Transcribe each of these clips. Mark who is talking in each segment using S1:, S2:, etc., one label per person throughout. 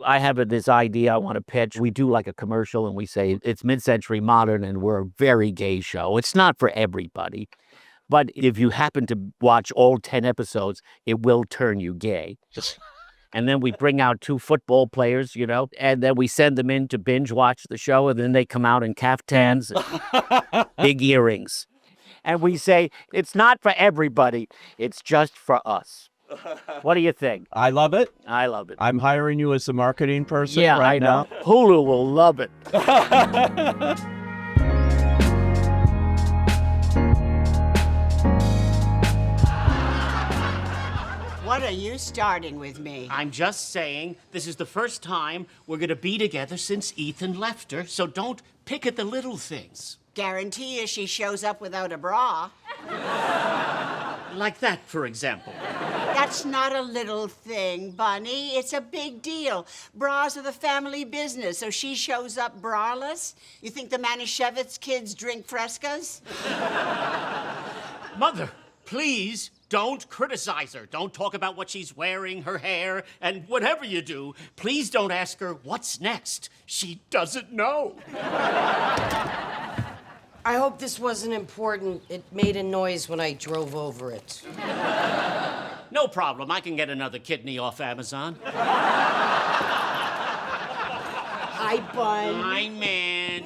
S1: I have this idea I want to pitch. We do like a commercial and we say it's mid-century modern and we're a very gay show. It's not for everybody. But if you happen to watch all 10 episodes, it will turn you gay. And then we bring out 2 football players, and then we send them in to binge watch the show. And then they come out in caftans and big earrings. And we say, it's not for everybody. It's just for us. What do you think?
S2: I love it.
S1: I love it.
S2: I'm hiring you as a marketing person
S1: Yeah,
S2: right
S1: I know.
S2: now.
S1: Hulu will love it.
S3: What are you starting with me?
S1: I'm just saying this is the first time we're going to be together since Ethan left her, so don't pick at the little things.
S3: Guarantee you she shows up without a bra.
S1: Like that, for example.
S3: That's not a little thing, Bunny. It's a big deal. Bras are the family business, so she shows up braless? You think the Manischewitz kids drink Frescas?
S1: Mother, please don't criticize her. Don't talk about what she's wearing, her hair, and whatever you do, please don't ask her what's next. She doesn't know.
S4: I hope this wasn't important. It made a noise when I drove over it.
S1: No problem. I can get another kidney off Amazon.
S3: Hi, Bun.
S1: Hi, man.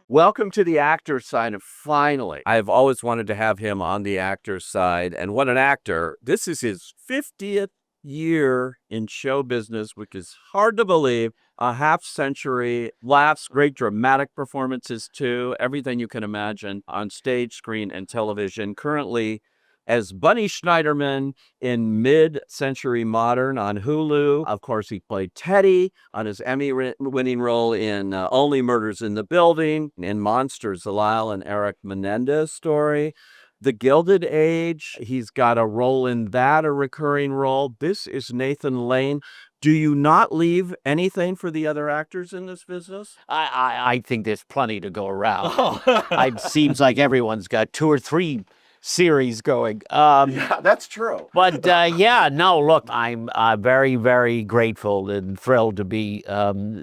S2: Welcome to the actor's side, and finally, I've always wanted to have him on the actor's side, and what an actor. This is his 50th year in show business, which is hard to believe. A half century, laughs, great dramatic performances too, everything you can imagine on stage, screen, and television. Currently as Bunny Schneiderman in Mid-Century Modern on Hulu. Of course, he played Teddy on his Emmy-winning role in Only Murders in the Building, in Monsters, the Lyle and Eric Menendez story. The Gilded Age, he's got a role in that, a recurring role. This is Nathan Lane. Do you not leave anything for the other actors in this business?
S1: I think there's plenty to go around. It seems like everyone's got 2 or 3 series going.
S2: Yeah, that's true.
S1: But no, look, I'm very, very grateful and thrilled to be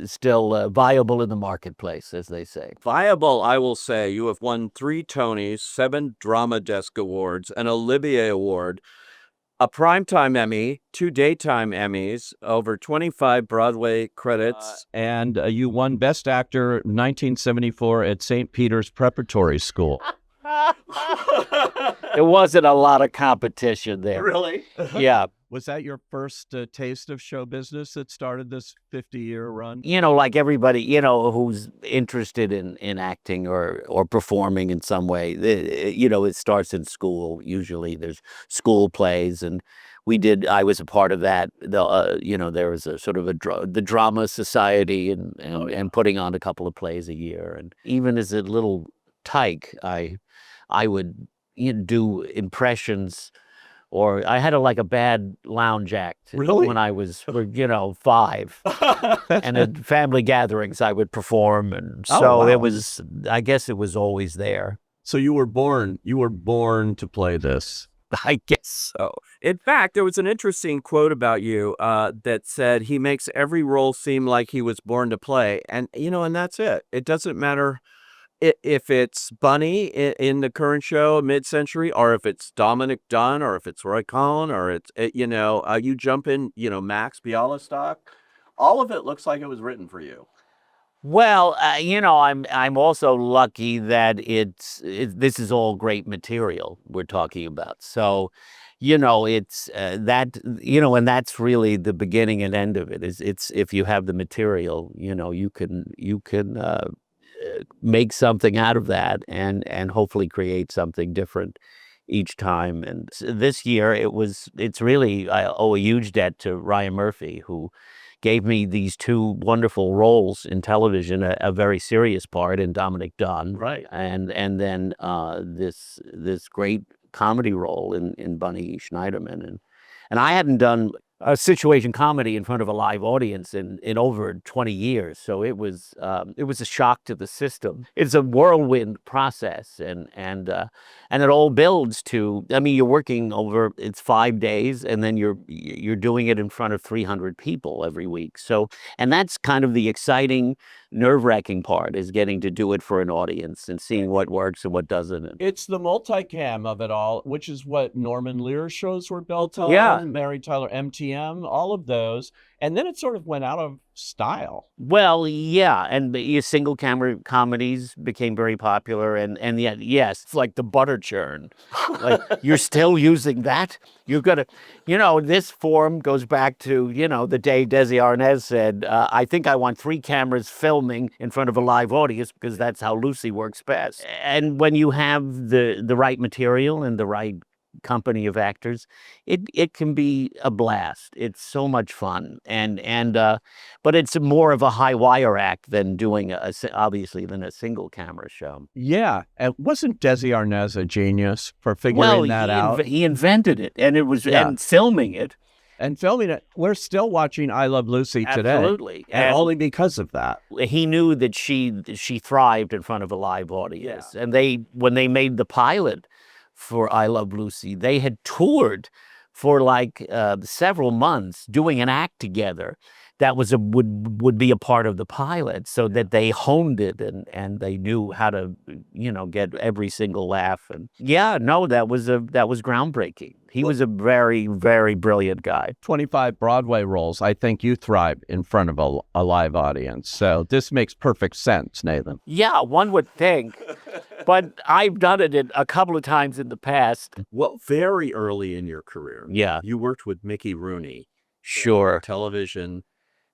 S1: still viable in the marketplace, as they say.
S2: Viable, I will say. You have won 3 Tonys, 7 Drama Desk Awards, an Olivier Award, a Primetime Emmy, 2 Daytime Emmys, over 25 Broadway credits, and you won Best Actor 1974 at St. Peter's Preparatory School.
S1: There wasn't a lot of competition there.
S2: Really?
S1: Yeah.
S2: Was that your first taste of show business that started this 50-year run?
S1: Like everybody, who's interested in acting or performing in some way, it starts in school. Usually there's school plays, and I was a part of that. There was a sort of the drama society and putting on a couple of plays a year. And even as a little tyke, I would do impressions, or I had a bad lounge act.
S2: Really?
S1: When I was 5. And at family gatherings I would perform, and so
S2: wow.
S1: It was, I guess it was always there.
S2: So you were born to play this.
S1: I guess so.
S2: In fact, there was an interesting quote about you that said he makes every role seem like he was born to play. And, and that's it. It doesn't matter if it's Bunny in the current show, Mid-Century, or if it's Dominic Dunn, or if it's Roy Cohn, or it's, you jump in, Max Bialystock. All of it looks like it was written for you.
S1: Well, I'm also lucky that this is all great material we're talking about. So, it's that, and that's really the beginning and end of it. It's if you have the material, you can make something out of that and hopefully create something different each time. And this year it's really, I owe a huge debt to Ryan Murphy, who gave me these 2 wonderful roles in television, a very serious part in Dominic Dunn,
S2: Right,
S1: and then this great comedy role in Bunny Schneiderman, and I hadn't done a situation comedy in front of a live audience in over 20 years. So it was a shock to the system. It's a whirlwind process, and it all builds to. I mean, you're working over it's 5 days, and then you're doing it in front of 300 people every week. So, and that's kind of the exciting, nerve-wracking part, is getting to do it for an audience and seeing what works and what doesn't.
S2: It's the multicam of it all, which is what Norman Lear's shows were built on.
S1: Yeah.
S2: Mary Tyler MTM, all of those. And then it sort of went out of style.
S1: Well, yeah, and the single camera comedies became very popular, and yet, yes, it's like the butter churn. Like, you're still using that? You've got to, this form goes back to, the day Desi Arnaz said, I think I want 3 cameras filming in front of a live audience because that's how Lucy works best. And when you have the right material and the right company of actors, it can be a blast. It's so much fun, but it's more of a high wire act than doing obviously than a single camera show.
S2: Yeah, and wasn't Desi Arnaz a genius for figuring that out?
S1: He invented it, and it was and filming it.
S2: And filming it, we're still watching I Love Lucy today.
S1: Absolutely.
S2: And only because of that.
S1: He knew that she thrived in front of a live audience.
S2: Yeah.
S1: And when they made the pilot for I Love Lucy, they had toured for like several months doing an act together that would be a part of the pilot, so that they honed it and they knew how to get every single laugh. And that was groundbreaking. He was a very, very brilliant guy.
S2: 25 Broadway roles. I think you thrive in front of a live audience. So this makes perfect sense, Nathan.
S1: Yeah, one would think. But I've done it a couple of times in the past.
S2: Well, very early in your career.
S1: Yeah.
S2: You worked with Mickey Rooney.
S1: Sure.
S2: Television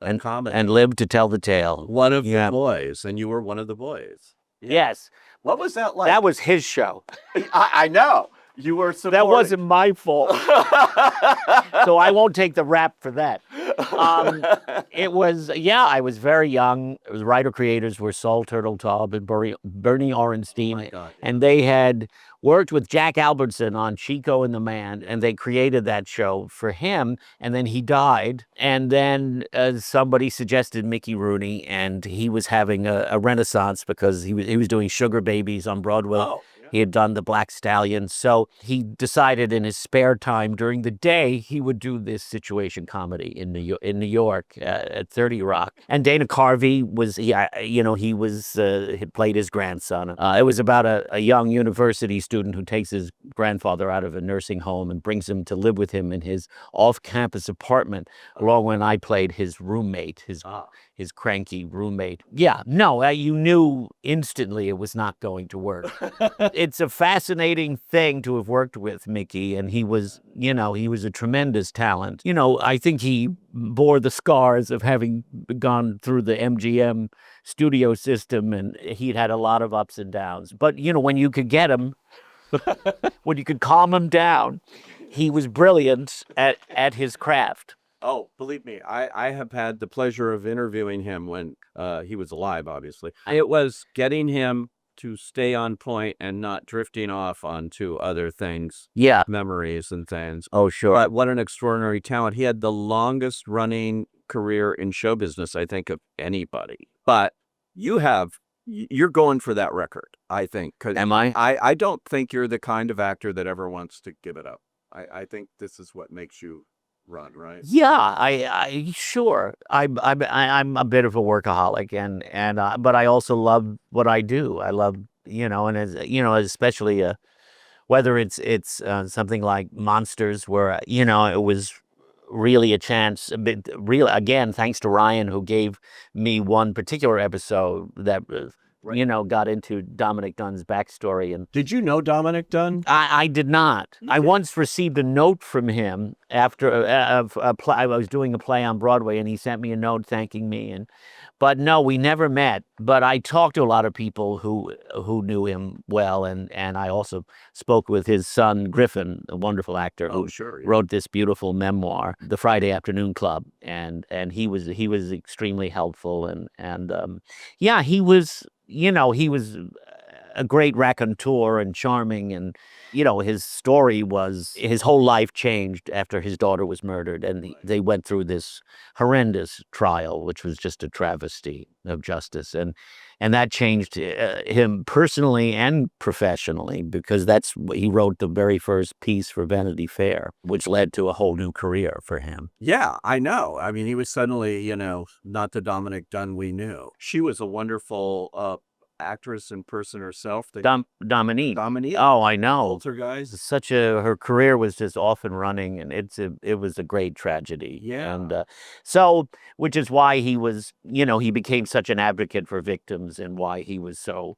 S2: and comedy.
S1: And lived to tell the tale.
S2: One of the boys, and you were one of the boys.
S1: Yes.
S2: What was that like?
S1: That was his show.
S2: I know. You were supporting.
S1: That wasn't my fault. So I won't take the rap for that. It was, I was very young. It was writer-creators were Saul Turteltaub and Bernie Orenstein.
S2: Oh my God.
S1: And they had worked with Jack Albertson on Chico and the Man, and they created that show for him, and then he died. And then somebody suggested Mickey Rooney, and he was having a renaissance because he was doing Sugar Babies on Broadway.
S2: Oh.
S1: He had done the Black Stallion. So he decided in his spare time during the day, he would do this situation comedy in New York at 30 Rock. And Dana Carvey he played his grandson. It was about a young university student who takes his grandfather out of a nursing home and brings him to live with him in his off-campus apartment, along when I played his roommate, his cranky roommate. You knew instantly it was not going to work. It's a fascinating thing to have worked with Mickey, and he was a tremendous talent. I think he bore the scars of having gone through the MGM studio system, and he'd had a lot of ups and downs. But, when you could get him, when you could calm him down, he was brilliant at his craft.
S2: Oh, believe me, I have had the pleasure of interviewing him when he was alive, obviously. It was getting him to stay on point and not drifting off onto other things, memories and things.
S1: Oh, sure.
S2: But what an extraordinary talent. He had the longest running career in show business, I think, of anybody. But you're going for that record, I think.
S1: Am I?
S2: I don't think you're the kind of actor that ever wants to give it up. I think this is what makes you run, right?
S1: Yeah, sure. I'm a bit of a workaholic, but I also love what I do. I love, and especially whether it's something like Monsters, where it was really a chance. Again, thanks to Ryan, who gave me one particular episode that got into Dominic Dunn's backstory. And
S2: did you know Dominic Dunn?
S1: I did not. I once received a note from him after I was doing a play on Broadway, and he sent me a note thanking me. But no, we never met. But I talked to a lot of people who knew him well, and I also spoke with his son Griffin, a wonderful actor who wrote this beautiful memoir, The Friday Afternoon Club, and he was extremely helpful, and he was. He was a great raconteur and charming. And, his story was his whole life changed after his daughter was murdered. And they went through this horrendous trial, which was just a travesty of justice. And that changed him personally and professionally, because he wrote the very first piece for Vanity Fair, which led to a whole new career for him.
S2: Yeah, I know. I mean, he was suddenly, not the Dominic Dunn we knew. She was a wonderful actress in person herself.
S1: Dominique.
S2: Dominique.
S1: Oh, I know.
S2: Poltergeist.
S1: Her career was just off and running, and it was a great tragedy.
S2: Yeah.
S1: And which is why he was, he became such an advocate for victims, and why he was so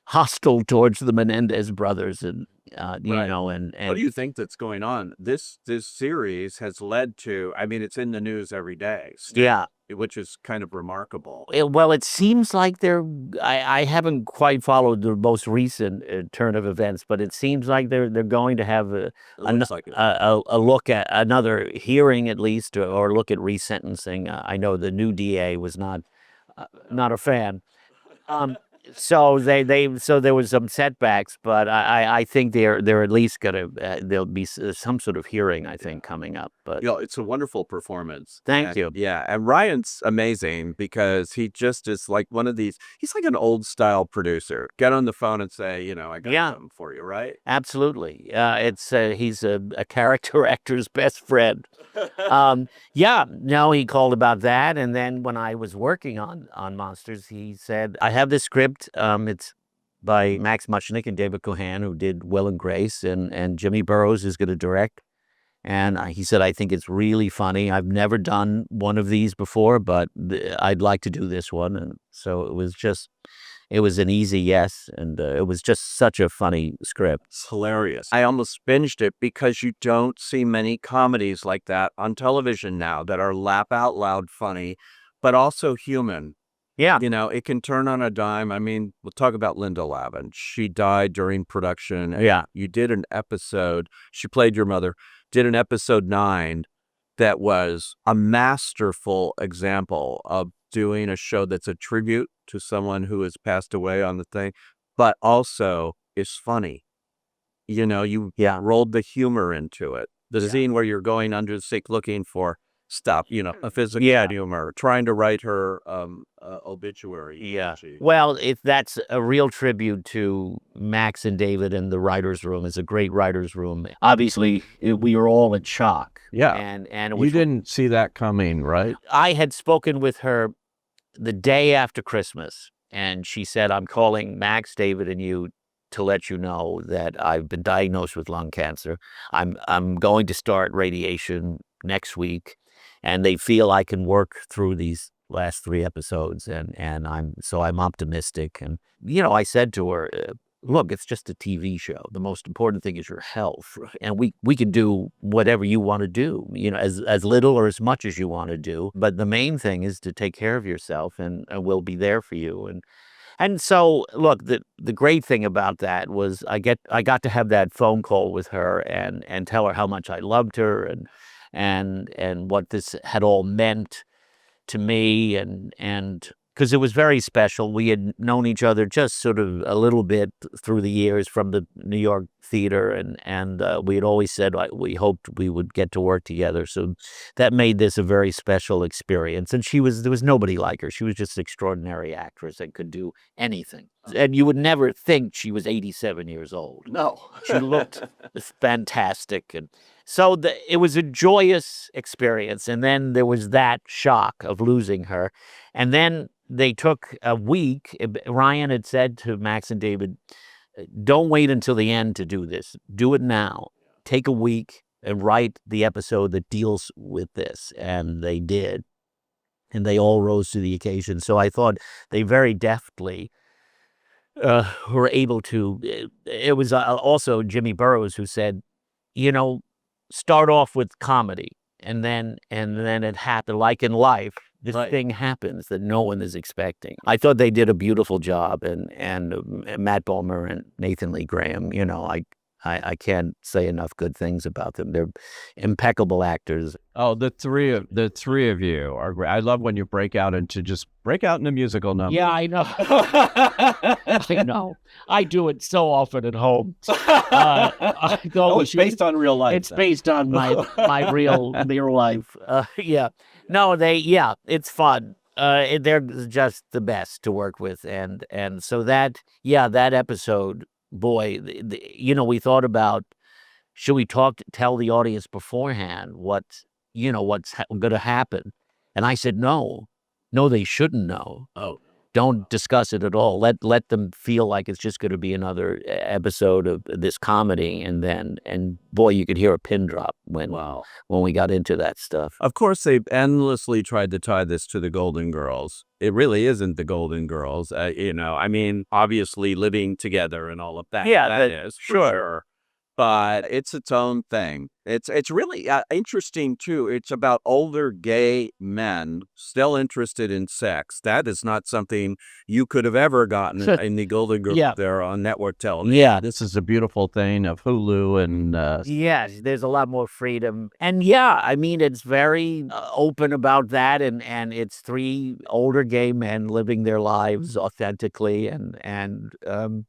S1: hostile towards the Menendez brothers, and
S2: Right.
S1: and
S2: What do you think that's going on? This series has led to, I mean, it's in the news every day.
S1: yeah.
S2: Which is kind of remarkable.
S1: Well, it seems like I haven't quite followed the most recent turn of events, but it seems like they're going to have
S2: It looks like it.
S1: a look at another hearing, at least, or look at resentencing. I know the new DA was not a fan. So so there was some setbacks, but I think they're at least gonna there'll be some sort of hearing, I think, coming up. But
S2: It's a wonderful performance.
S1: Thank
S2: And-
S1: you.
S2: Yeah, and Ryan's amazing because he just is like one of these. He's like an old style producer. Get on the phone and say, I got
S1: Yeah.
S2: something for you, right?
S1: absolutely, he's a character actor's best friend. Yeah, no, he called about that, and then when I was working on Monsters, he said, "I have this script. It's by Max Muchnick and David Cohan, who did Will and Grace, and Jimmy Burrows is going to direct." And he said, "I think it's really funny. I've never done one of these before, but I'd like to do this one." And so it was an easy yes, and it was just such a funny script.
S2: It's hilarious. I almost binged it because you don't see many comedies like that on television now that are laugh out loud funny, but also human.
S1: Yeah,
S2: It can turn on a dime. I mean, we'll talk about Linda Lavin. She died during production.
S1: yeah.
S2: You did an episode. She played your mother. Did an episode 9 that was a masterful example of doing a show that's a tribute to someone who has passed away on the thing, but also is funny. You
S1: Yeah.
S2: rolled the humor into it. The
S1: Yeah.
S2: scene where you're going under the sink looking for stuff, a physical
S1: Yeah.
S2: humor, trying to write her obituary.
S1: Yeah.
S2: She-
S1: Well, that's a real tribute to Max and David, and the writers' room is a great writers' room. Obviously, we were all in shock.
S2: Yeah.
S1: And it
S2: You
S1: was,
S2: didn't see that coming, right?
S1: I had spoken with her the day after Christmas, and she said, "I'm calling Max, David, and you to let you know that I've been diagnosed with lung cancer. I'm going to start radiation next week, and they feel I can work through these last 3 episodes, and I'm optimistic." And I said to her, "Look, it's just a TV show. The most important thing is your health, and we can do whatever you want to do, as little or as much as you want to do. But the main thing is to take care of yourself, and we'll be there for you." And so, look, the great thing about that was I got to have that phone call with her and tell her how much I loved her, and what this had all meant to me, and because it was very special. We had known each other just sort of a little bit through the years from the New York theater, and we had always said we hoped we would get to work together. So that made this a very special experience. And there was nobody like her. She was just an extraordinary actress and could do anything. And you would never think she was 87 years old.
S2: No.
S1: She looked fantastic. And so it was a joyous experience. And then there was that shock of losing her. And then they took a week. Ryan had said to Max and David, "Don't wait until the end to do this. Do it now. Take a week and write the episode that deals with this." And they did. And they all rose to the occasion. So I thought they very deftly were able to. It was also Jimmy Burrows who said, start off with comedy, and then it happened. Like in life, this
S2: Right.
S1: thing happens that no one is expecting. I thought they did a beautiful job, and Matt Bomer and Nathan Lee Graham. I can't say enough good things about them. They're impeccable actors.
S2: Oh, the three of you are great. I love when you break out into a musical number.
S1: Yeah, I know. I know. I do it so often at home.
S2: It's based on real life.
S1: It's based on my real life. Yeah. No, it's fun. They're just the best to work with, and so that episode, boy, we thought about, should we tell the audience beforehand what's going to happen, and I said no, they shouldn't know.
S2: Oh.
S1: Don't discuss it at all. Let them feel like it's just going to be another episode of this comedy, and boy, you could hear a pin drop when we got into that stuff.
S2: Of course, they've endlessly tried to tie this to the Golden Girls. It really isn't the Golden Girls. I mean, obviously living together and all of that.
S1: Yeah,
S2: that is for sure. But it's its own thing. It's really interesting too. It's about older gay men still interested in sex. That is not something you could have ever gotten in the Golden Girls there on network television.
S1: Yeah,
S2: this is a beautiful thing of Hulu and
S1: yes, there's a lot more freedom, and I mean, it's very open about that, and it's three older gay men living their lives authentically and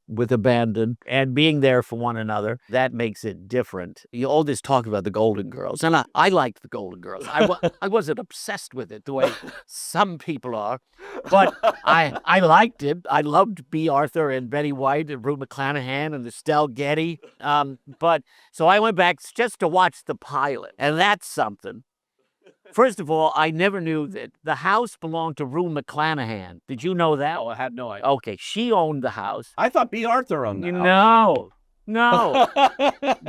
S1: with abandon and being there for one another. That makes it different. You all this talk about the Golden Girls, and I liked the Golden Girls. I wasn't obsessed with it the way some people are, but I liked it. I loved B. Arthur and Betty White and Rue McClanahan and Estelle Getty. But so I went back just to watch the pilot, and that's something. First of all, I never knew that the house belonged to Rue McClanahan. Did you know that?
S2: Oh, I had no idea.
S1: Okay, she owned the house.
S2: I thought B. Arthur owned the house.
S1: No.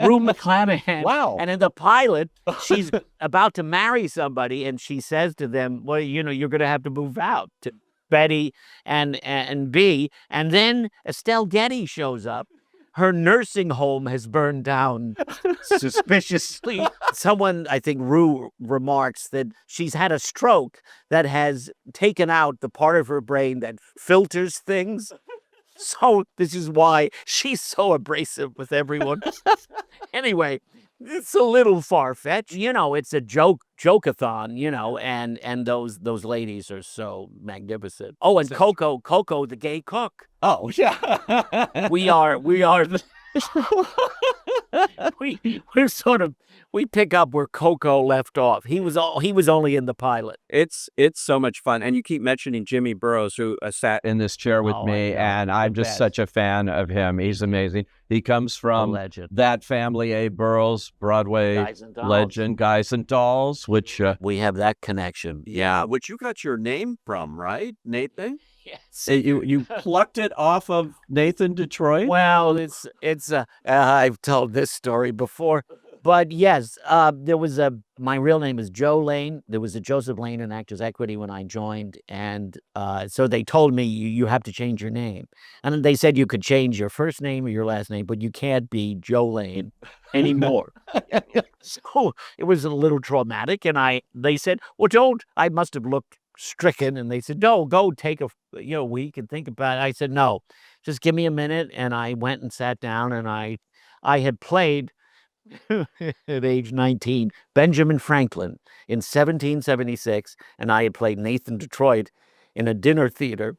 S1: Rue McClanahan.
S2: Wow.
S1: And in the pilot, she's about to marry somebody, and she says to them, well, you're going to have to move out, to Betty and B. And then Estelle Getty shows up. Her nursing home has burned down suspiciously. Someone, I think Rue, remarks that she's had a stroke that has taken out the part of her brain that filters things. So this is why she's so abrasive with everyone. Anyway, it's a little far-fetched. It's a joke-a-thon, and those ladies are so magnificent. Oh, and Coco, the gay cook.
S2: Oh, yeah.
S1: we pick up where Coco left off. He was only in the pilot.
S2: It's so much fun, and you keep mentioning Jimmy Burrows, who sat in this chair with me, and I'm just such a fan of him. He's amazing. He comes from that family, Abe Burrows, Broadway legend, Guys and Dolls, which
S1: we have that connection.
S2: Yeah, which you got your name from, right, Nathan?
S1: Yes.
S2: You plucked it off of Nathan Detroit?
S1: Well, it's I've told this story before, but yes, there was my real name is Joe Lane. There was a Joseph Lane in Actors Equity when I joined, and so they told me you have to change your name, and they said you could change your first name or your last name, but you can't be Joe Lane anymore. So it was a little traumatic, and they said, well, don't. I must have looked stricken, and they said, no, go take a week and think about it. I said, no, just give me a minute. And I went and sat down, and I had played at age 19 Benjamin Franklin in 1776, and I had played Nathan Detroit in a dinner theater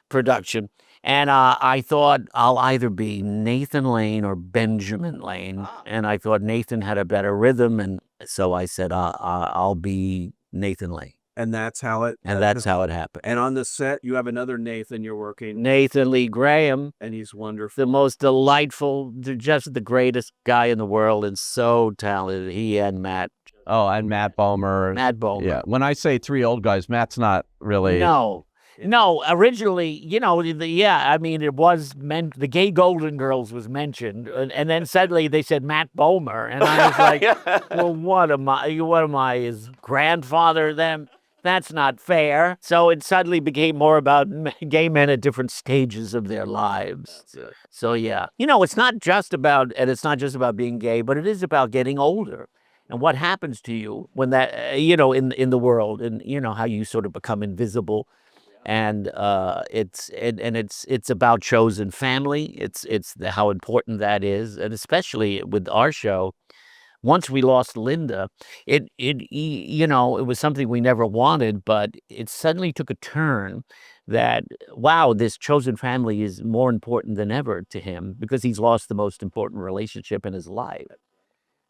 S1: production, and I thought I'll either be Nathan Lane or Benjamin Lane, and I thought Nathan had a better rhythm, and so I said I'll be Nathan Lane.
S2: And that's how it
S1: happened.
S2: And on the set, you have another Nathan you're working.
S1: Nathan Lee Graham.
S2: And he's wonderful.
S1: The most delightful, just the greatest guy in the world, and so talented. He and Matt.
S2: Oh, and Matt Bomer. Yeah. When I say three old guys, Matt's not really.
S1: No, originally, I mean, it was meant, the gay Golden Girls was mentioned, and then suddenly they said Matt Bomer, and I was like, well, what am I, his grandfather then? That's not fair. So it suddenly became more about gay men at different stages of their lives. So yeah, it's not just about being gay, but it is about getting older and what happens to you when that, in the world, and how you sort of become invisible. and it's about chosen family. How important that is, and especially with our show. Once we lost Linda, it was something we never wanted, but it suddenly took a turn that, wow, this chosen family is more important than ever to him because he's lost the most important relationship in his life.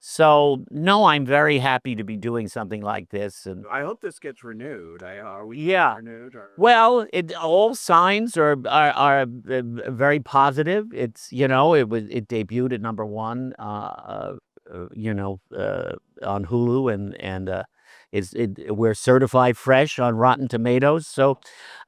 S1: So, no, I'm very happy to be doing something like this. And
S2: I hope this gets renewed. Are we
S1: yeah,
S2: renewed? Or?
S1: well, all signs are very positive. It debuted at #1, on Hulu, and we're certified fresh on Rotten Tomatoes. So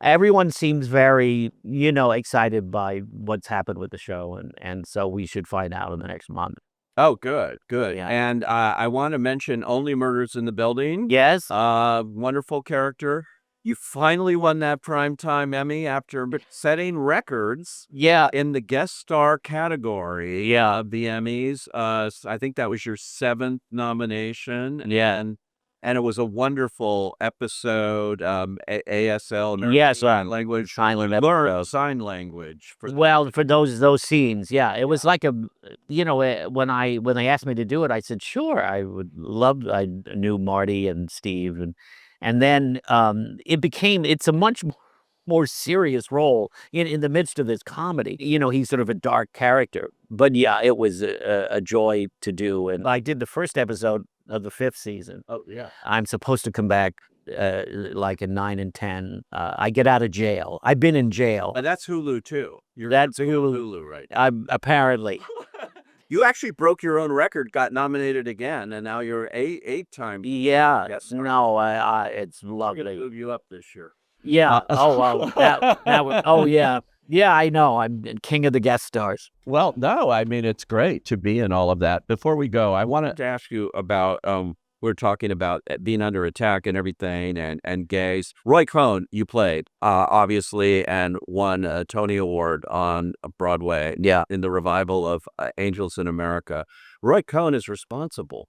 S1: everyone seems very excited by what's happened with the show, and so we should find out in the next month.
S2: Oh, good, good.
S1: Yeah.
S2: And I want to mention Only Murders in the Building.
S1: Yes.
S2: Wonderful character. You finally won that Primetime Emmy after setting records.
S1: Yeah.
S2: In the guest star category of the Emmys. I think that was your 7th nomination.
S1: Yeah.
S2: And it was a wonderful episode. ASL.
S1: Yes,
S2: sign language. Learn sign language.
S1: For those scenes, yeah, it was like when they asked me to do it, I said sure, I would love. I knew Marty and Steve, and then it's a much more serious role in the midst of this comedy. He's sort of a dark character, but yeah, it was a joy to do, and I did the first episode of the 5th season.
S2: Oh yeah,
S1: I'm supposed to come back like in 9 and 10. I get out of jail. I've been in jail.
S2: and that's Hulu too.
S1: That's
S2: Hulu, right?
S1: Apparently.
S2: You actually broke your own record, got nominated again, and now you're eight time.
S1: Yeah.
S2: Yes,
S1: No, it's
S2: We're gonna
S1: lovely.
S2: move you up this year.
S1: Yeah. Oh yeah. Yeah, I know. I'm king of the guest stars.
S5: Well, no, I mean, it's great to be in all of that. Before we go, I want
S2: To ask you about we're talking about being under attack and everything, and gays. Roy Cohn, you played obviously, and won a Tony Award on Broadway.
S1: Yeah.
S2: In the revival of Angels in America. Roy Cohn is responsible.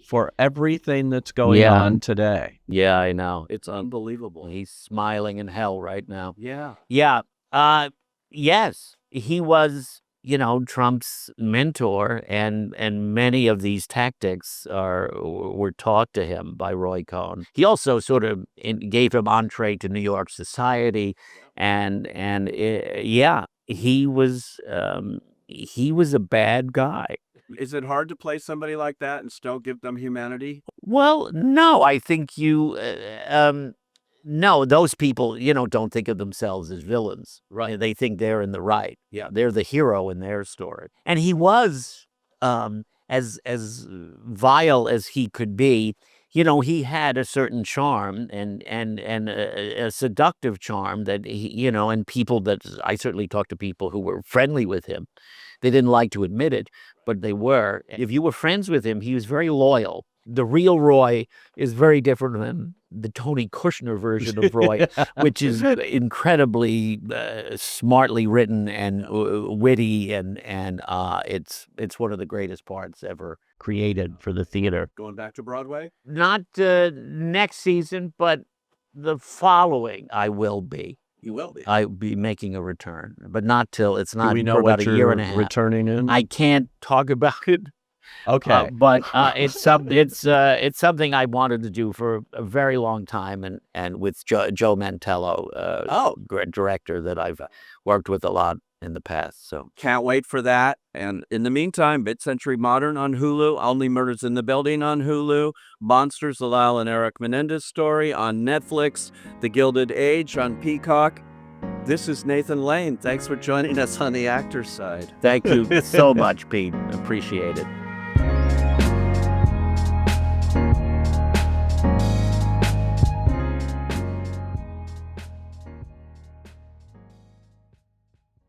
S5: for everything that's going
S1: Yeah.
S5: on today.
S1: Yeah, I know.
S2: It's unbelievable.
S1: He's smiling in hell right now.
S2: Yeah.
S1: Yeah. Yes, he was, Trump's mentor, and many of these tactics were taught to him by Roy Cohn. He also sort of gave him entree to New York society, and yeah, he was a bad guy.
S2: Is it hard to play somebody like that and still give them humanity?
S1: Well, no, I think no, those people, don't think of themselves as villains. Right. They think they're in the right. Yeah. They're the hero in their story. And he was, as vile as he could be, he had a certain charm and a seductive charm that and people that I certainly talked to people who were friendly with him. They didn't like to admit it, but they were. If you were friends with him, he was very loyal. The real Roy is very different than the Tony Kushner version of Roy, which is incredibly smartly written and witty, and it's one of the greatest parts ever created for the theater.
S2: Going back to Broadway?
S1: Not next season, but the following, I will be.
S2: You will be.
S1: I'll be making a return, but not till it's not
S5: Do we know
S1: for about
S5: what
S1: a
S5: you're
S1: year and a half.
S5: returning in?
S1: I can't talk about it.
S5: Okay.
S1: But it's something I wanted to do for a very long time, and with Joe Mantello, director that I've worked with a lot in the past. So
S2: Can't wait for that. And in the meantime, Mid-Century Modern on Hulu, Only Murders in the Building on Hulu, Monsters, the Lyle and Eric Menendez story on Netflix, The Gilded Age on Peacock. This is Nathan Lane. Thanks for joining us on the Actors Side.
S1: thank you so much, Pete. Appreciate it.